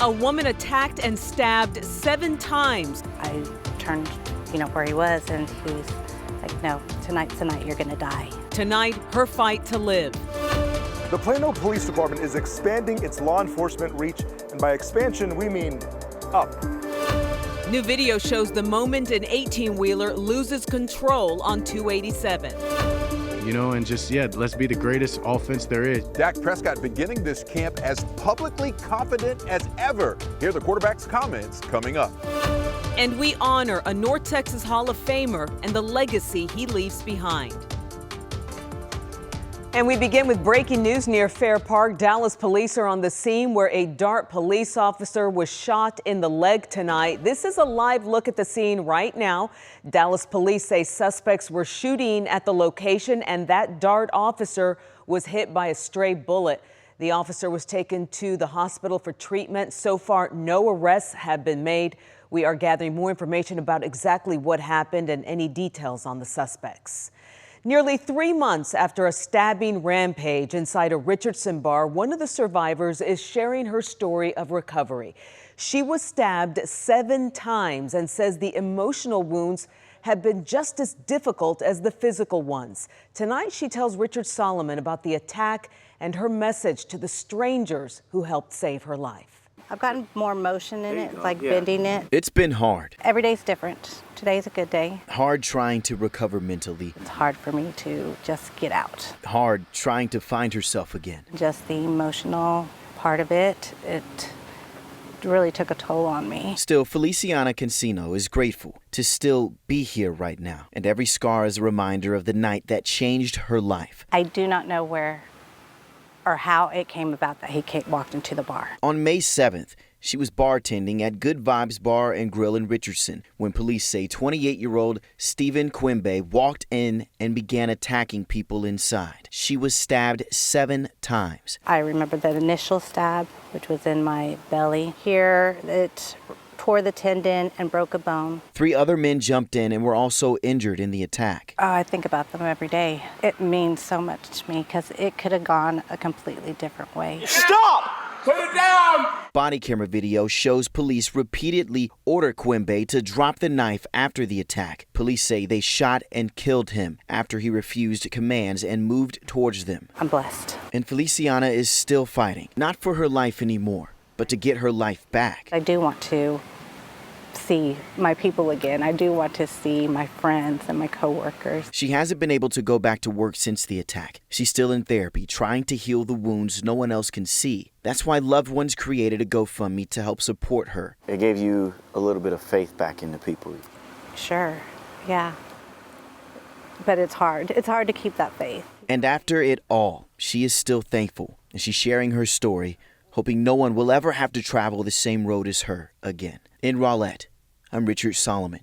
A woman attacked and stabbed 7 times. I turned, where he was, and he was like, no, tonight's the night you're gonna die. Tonight, her fight to live. The Plano Police Department is expanding its law enforcement reach, and by expansion, we mean up. New video shows the moment an 18-wheeler loses control on 287. And just, let's be the greatest offense there is. Dak Prescott beginning this camp as publicly confident as ever. Hear the quarterback's comments coming up. And we honor a North Texas Hall of Famer and the legacy he leaves behind. And we begin with breaking news near Fair Park. Dallas police are on the scene where a Dart police officer was shot in the leg tonight. This is a live look at the scene right now. Dallas police say suspects were shooting at the location and that Dart officer was hit by a stray bullet. The officer was taken to the hospital for treatment. So far, no arrests have been made. We are gathering more information about exactly what happened and any details on the suspects. Nearly 3 months after a stabbing rampage inside a Richardson bar, one of the survivors is sharing her story of recovery. She was stabbed 7 times and says the emotional wounds have been just as difficult as the physical ones. Tonight, she tells Richard Solomon about the attack and her message to the strangers who helped save her life. I've gotten more motion in it, like bending it. It's been hard. Every day's different. Today's a good day. Hard trying to recover mentally. It's hard for me to just get out. Hard trying to find herself again. Just the emotional part of it, it really took a toll on me. Still, Feliciana Cancino is grateful to still be here right now. And every scar is a reminder of the night that changed her life. I do not know where or how it came about that he walked into the bar. On May 7th, she was bartending at Good Vibes Bar and Grill in Richardson when police say 28-year-old Stephen Quimby walked in and began attacking people inside. She was stabbed 7 times. I remember the initial stab, which was in my belly. Here, it tore the tendon and broke a bone. 3 other men jumped in and were also injured in the attack. Oh, I think about them every day. It means so much to me because it could have gone a completely different way. Stop! Put it down! Body camera video shows police repeatedly order Quimby to drop the knife after the attack. Police say they shot and killed him after he refused commands and moved towards them. I'm blessed. And Feliciana is still fighting, not for her life anymore, but to get her life back. I do want to see my people again. I do want to see my friends and my coworkers. She hasn't been able to go back to work since the attack. She's still in therapy, trying to heal the wounds no one else can see. That's why loved ones created a GoFundMe to help support her. It gave you a little bit of faith back into people. Sure, yeah. But it's hard. It's hard to keep that faith. And after it all, she is still thankful, and she's sharing her story, hoping no one will ever have to travel the same road as her again. In Rowlett, I'm Richard Solomon.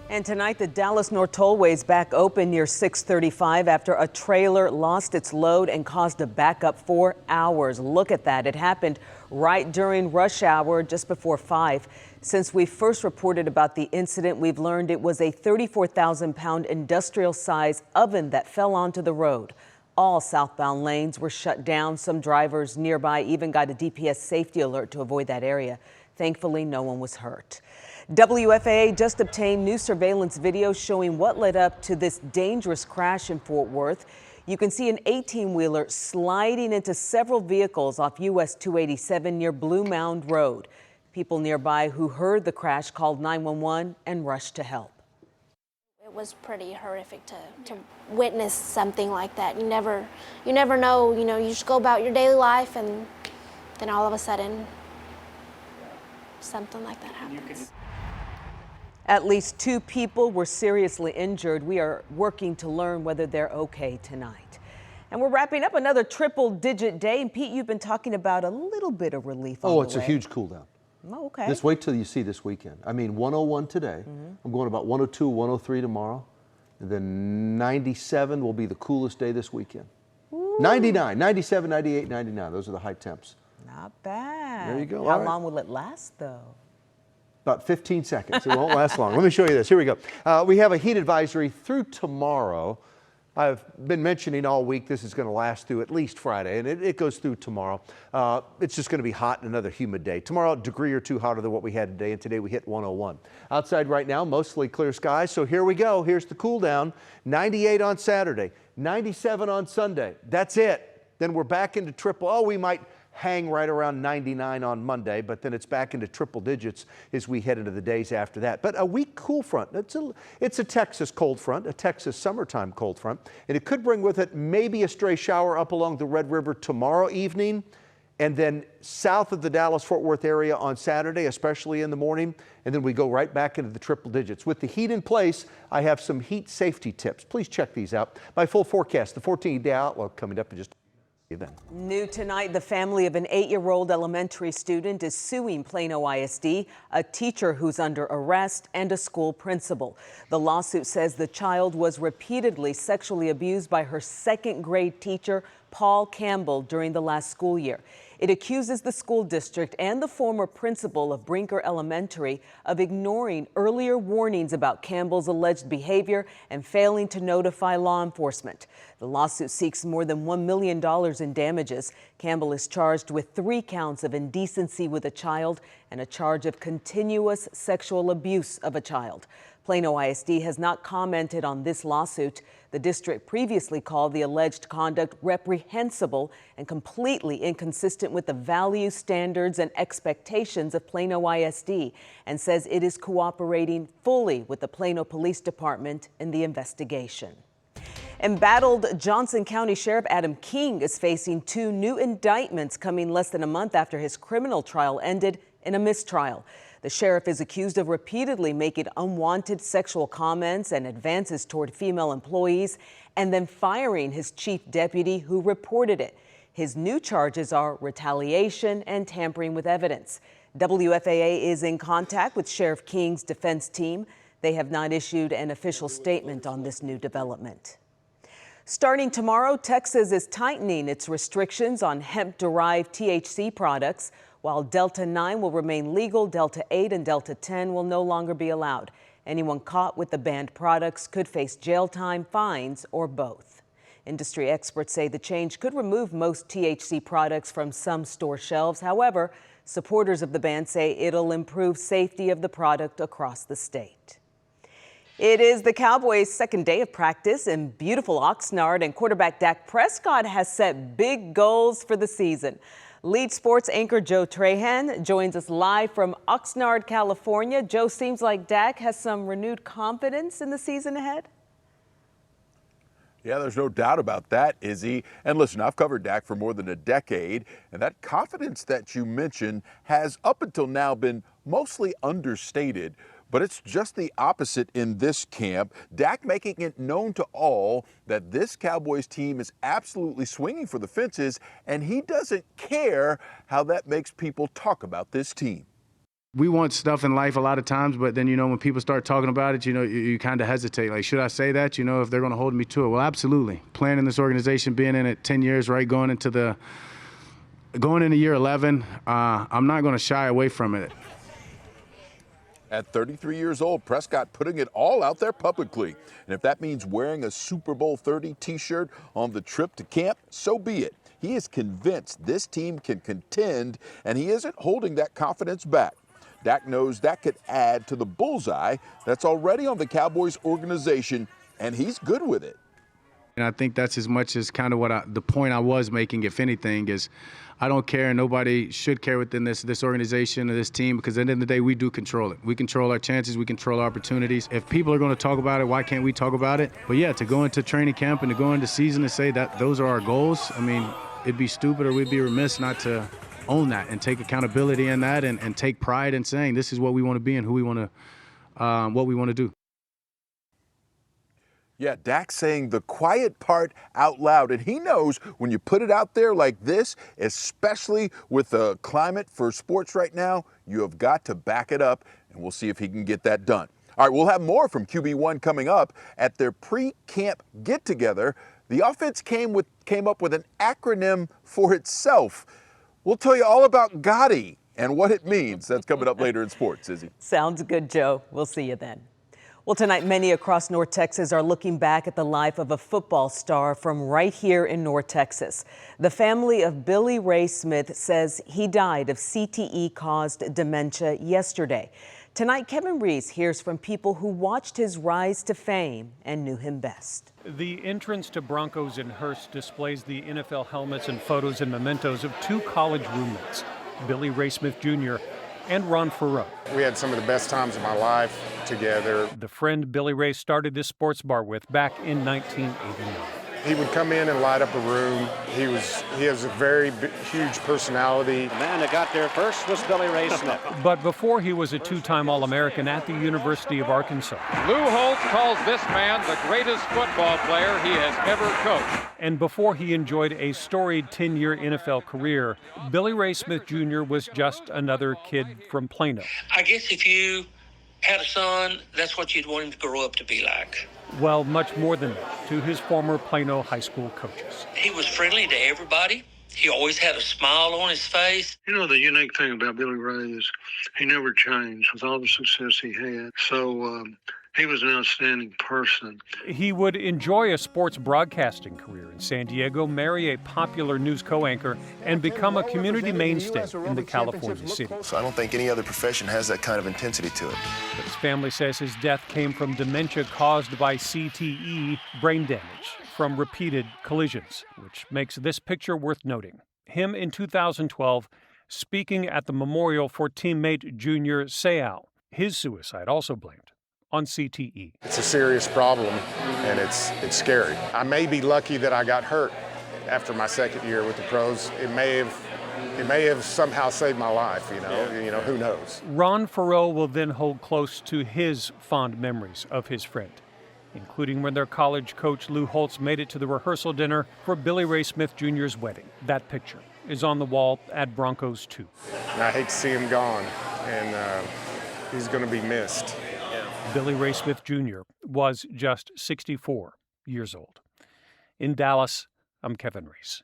And tonight, the Dallas North Tollway is back open near 635 after a trailer lost its load and caused a backup for hours. Look at that. It happened right during rush hour, just before 5. Since we first reported about the incident, we've learned it was a 34,000-pound industrial-size oven that fell onto the road. All southbound lanes were shut down. Some drivers nearby even got a DPS safety alert to avoid that area. Thankfully, no one was hurt. WFAA just obtained new surveillance video showing what led up to this dangerous crash in Fort Worth. You can see an 18-wheeler sliding into several vehicles off US 287 near Blue Mound Road. People nearby who heard the crash called 911 and rushed to help. It was pretty horrific to witness something like that. You never know, you just go about your daily life and then all of a sudden something like that happens. At least 2 people were seriously injured. We are working to learn whether they're okay tonight. And we're wrapping up another triple-digit day. And Pete, you've been talking about a little bit of relief on the way. It's a huge cool down. Oh, okay. Just wait till you see this weekend. I mean, 101 today. I'm going about 102, 103 tomorrow. And then 97 will be the coolest day this weekend. Ooh. 99, 97, 98, 99. Those are the high temps. Not bad. There you go. How long will it last, though? About 15 seconds. It won't last long. Let me show you this. Here we go. We have a heat advisory through tomorrow. I've been mentioning all week this is going to last through at least Friday, and it goes through tomorrow. It's just going to be hot and another humid day. Tomorrow, a degree or two hotter than what we had today, and today we hit 101. Outside right now, mostly clear skies, so here we go. Here's the cool down. 98 on Saturday, 97 on Sunday. That's it. Then we're back into triple. Oh, we might hang right around 99 on Monday, but then it's back into triple digits as we head into the days after that. But a weak cool front. It's a Texas cold front, a Texas summertime cold front, and it could bring with it maybe a stray shower up along the Red River tomorrow evening, and then south of the Dallas-Fort Worth area on Saturday, especially in the morning, and then we go right back into the triple digits. With the heat in place, I have some heat safety tips. Please check these out. My full forecast, the 14-day outlook, coming up in just then. New tonight, the family of an 8-year-old elementary student is suing Plano ISD, a teacher who's under arrest, and a school principal. The lawsuit says the child was repeatedly sexually abused by her second-grade teacher, Paul Campbell, during the last school year. It accuses the school district and the former principal of Brinker Elementary of ignoring earlier warnings about Campbell's alleged behavior and failing to notify law enforcement. The lawsuit seeks more than $1 million in damages. Campbell is charged with 3 counts of indecency with a child and a charge of continuous sexual abuse of a child. Plano ISD has not commented on this lawsuit. The district previously called the alleged conduct reprehensible and completely inconsistent with the values, standards, and expectations of Plano ISD, and says it is cooperating fully with the Plano Police Department in the investigation. Embattled Johnson County Sheriff Adam King is facing 2 new indictments coming less than a month after his criminal trial ended in a mistrial. The sheriff is accused of repeatedly making unwanted sexual comments and advances toward female employees and then firing his chief deputy who reported it. His new charges are retaliation and tampering with evidence. WFAA is in contact with Sheriff King's defense team. They have not issued an official statement on this new development. Starting tomorrow, Texas is tightening its restrictions on hemp-derived THC products. While Delta 9 will remain legal, Delta 8 and Delta 10 will no longer be allowed. Anyone caught with the banned products could face jail time, fines, or both. Industry experts say the change could remove most THC products from some store shelves. However, supporters of the ban say it'll improve safety of the product across the state. It is the Cowboys' second day of practice in beautiful Oxnard, and quarterback Dak Prescott has set big goals for the season. Lead sports anchor Joe Trahan joins us live from Oxnard, California. Joe, seems like Dak has some renewed confidence in the season ahead. Yeah, there's no doubt about that, Izzy. And listen, I've covered Dak for more than a decade, and that confidence that you mentioned has up until now been mostly understated. But it's just the opposite in this camp. Dak making it known to all that this Cowboys team is absolutely swinging for the fences, and he doesn't care how that makes people talk about this team. We want stuff in life a lot of times, but then, when people start talking about it, you kind of hesitate. Like, should I say that, if they're going to hold me to it? Well, absolutely. Playing in this organization, being in it 10 years, right, going into year 11, I'm not going to shy away from it. At 33 years old, Prescott putting it all out there publicly. And if that means wearing a Super Bowl 30 t-shirt on the trip to camp, so be it. He is convinced this team can contend, and he isn't holding that confidence back. Dak knows that could add to the bullseye that's already on the Cowboys organization, and he's good with it. And I think that's as much as kind of the point I was making, if anything, is I don't care, and nobody should care within this organization or this team, because at the end of the day, we do control it. We control our chances, we control our opportunities. If people are going to talk about it, why can't we talk about it? But yeah, to go into training camp and to go into season and say that those are our goals, I mean, it'd be stupid or we'd be remiss not to own that and take accountability in that and take pride in saying this is what we want to be and who we want to, what we want to do. Yeah, Dak saying the quiet part out loud, and he knows when you put it out there like this, especially with the climate for sports right now, you have got to back it up, and we'll see if he can get that done. All right, we'll have more from QB1 coming up at their pre-camp get-together. The offense came up with an acronym for itself. We'll tell you all about Gotti and what it means. That's coming up later in sports, Izzy. Sounds good, Joe. We'll see you then. Well, tonight, many across North Texas are looking back at the life of a football star from right here in North Texas. The family of Billy Ray Smith says he died of CTE-caused dementia yesterday. Tonight, Kevin Reese hears from people who watched his rise to fame and knew him best. The entrance to Broncos in Hearst displays the NFL helmets and photos and mementos of two college roommates, Billy Ray Smith Jr. and Ron Farrow. We had some of the best times of my life together. The friend Billy Ray started this sports bar with back in 1989. He would come in and light up a room. He has a very huge personality. The man that got there first was Billy Ray Smith. But before he was a two-time All-American at the University of Arkansas. Lou Holtz calls this man the greatest football player he has ever coached. And before he enjoyed a storied 10-year NFL career, Billy Ray Smith Jr. was just another kid from Plano. I guess if you had a son, that's what you'd want him to grow up to be like. Well, much more than that, to his former Plano high school coaches. He was friendly to everybody. He always had a smile on his face. You know, the unique thing about Billy Ray is he never changed with all the success he had. So he was an outstanding person. He would enjoy a sports broadcasting career in San Diego, marry a popular news co-anchor, and become a community mainstay in the California city. So I don't think any other profession has that kind of intensity to it. But his family says his death came from dementia caused by CTE, brain damage from repeated collisions, which makes this picture worth noting. Him in 2012 speaking at the memorial for teammate Junior Seau. His suicide also blamed on CTE. It's a serious problem, and it's scary. I may be lucky that I got hurt after my second year with the pros. It may have somehow saved my life, you know, who knows. Ron Farrow will then hold close to his fond memories of his friend, including when their college coach Lou Holtz made it to the rehearsal dinner for Billy Ray Smith Jr.'s wedding. That picture is on the wall at Broncos 2. And I hate to see him gone, and he's going to be missed. Billy Ray Smith Jr. was just 64 years old. In Dallas, I'm Kevin Reese.